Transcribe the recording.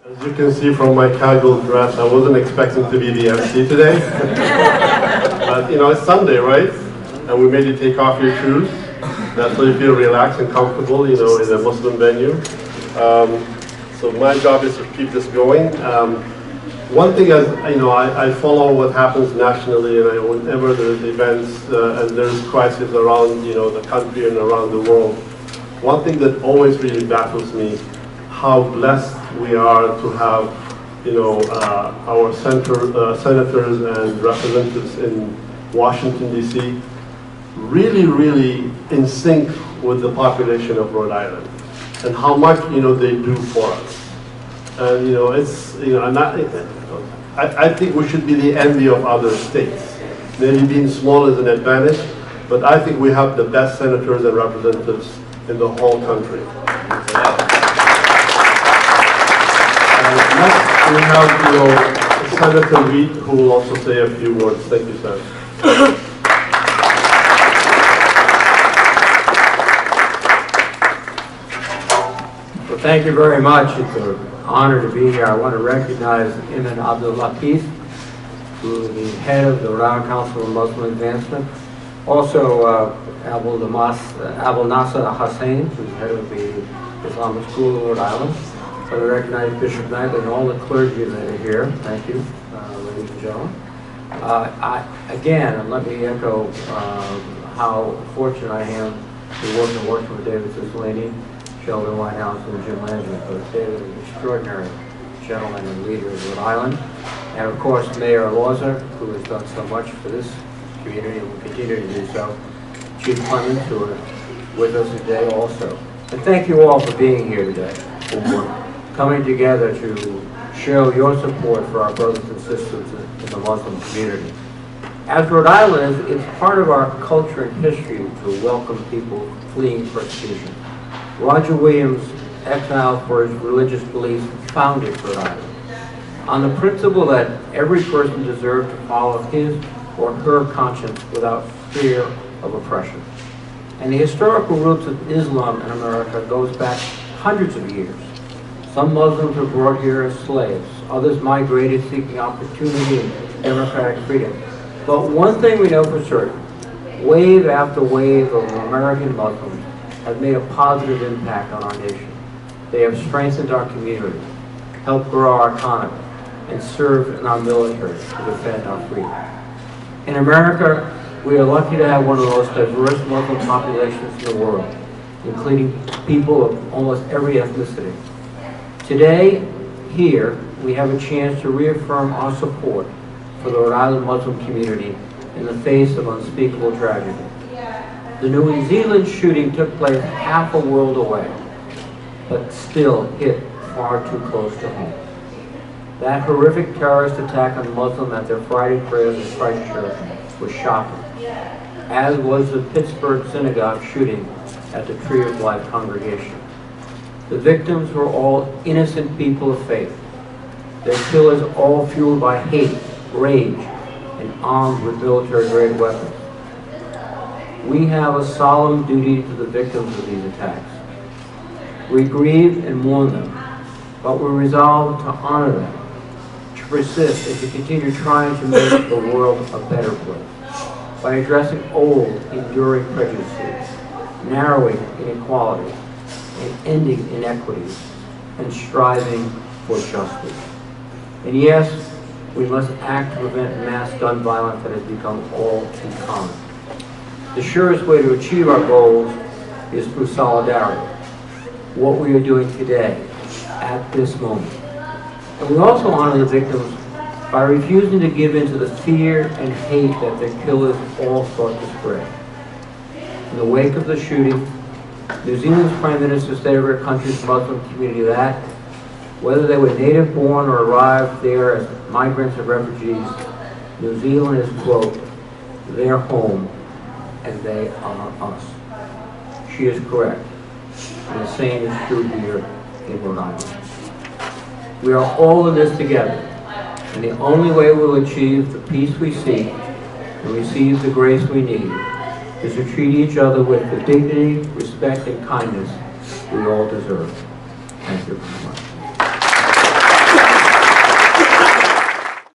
As you can see from my casual dress, I wasn't expecting to be the MC today. But you know, it's Sunday, right? And we made you take off your shoes. That's so you feel relaxed and comfortable, you know, in a Muslim venue. So my job is to keep this going. One thing is, you know, I follow what happens nationally, and whenever there's events and there's crisis around, you know, the country and around the world, one thing that always really baffles me, how blessed we are to have, you know, our senators and representatives in Washington, D.C. really in sync with the population of Rhode Island, and how much, you know, they do for us. And you know, it's, you know, I think we should be the envy of other states. Maybe being small is an advantage, but I think we have the best senators and representatives in the whole country. And next we have, you know, Senator Reed, who will also say a few words. Thank you, Senator. Well, thank you very much. It's an honor to be here. I want to recognize Imam Abdul Latif, who is the head of the Rhode Island Council of Muslim Advancement. Also, Abu Nasser Hussain, who's head of the Islamic School of Rhode Island. I want to recognize Bishop Knightley and all the clergy that are here. Thank you, ladies and gentlemen. Again, let me echo how fortunate I am to work with David Cicilline, Sheldon Whitehouse, and Jim Lansing. But David is an extraordinary gentleman and leader of Rhode Island. And of course, Mayor Lawser, who has done so much for this community and will continue to do so. Chief Clemens, who are with us today also. And thank you all for being here today, for coming together to show your support for our brothers and sisters in the Muslim community. As Rhode Island, it's part of our culture and history to welcome people fleeing persecution. Roger Williams, exiled for his religious beliefs, founded Rhode Island on the principle that every person deserved to follow his or her conscience without fear of oppression. And the historical roots of Islam in America goes back hundreds of years. Some Muslims were brought here as slaves. Others migrated seeking opportunity and democratic freedom. But one thing we know for certain, wave after wave of American Muslims have made a positive impact on our nation. They have strengthened our community, helped grow our economy, and served in our military to defend our freedom. In America, we are lucky to have one of the most diverse Muslim populations in the world, including people of almost every ethnicity. Today, here, we have a chance to reaffirm our support for the Rhode Island Muslim community in the face of unspeakable tragedy. The New Zealand shooting took place half a world away, but still hit far too close to home. That horrific terrorist attack on Muslims at their Friday prayers in Christchurch was shocking, as was the Pittsburgh synagogue shooting at the Tree of Life congregation. The victims were all innocent people of faith. Their killers all fueled by hate, rage, and armed with military-grade weapons. We have a solemn duty to the victims of these attacks. We grieve and mourn them, but we resolve to honor them, to persist and to continue trying to make the world a better place by addressing old, enduring prejudices, narrowing inequality, and ending inequities, and striving for justice. And yes, we must act to prevent mass gun violence that has become all too common. The surest way to achieve our goals is through solidarity, what we are doing today, at this moment. And we also honor the victims by refusing to give in to the fear and hate that their killers all sought to spread. In the wake of the shooting, New Zealand's Prime Minister stated to our country's Muslim community that, whether they were native born or arrived there as migrants or refugees, New Zealand is, quote, their home, and they are us. She is correct, and the same is true here in Rhode Island. We are all in this together, and the only way we'll achieve the peace we seek and receive the grace we need is to treat each other with the dignity, respect, and kindness we all deserve. Thank you very much.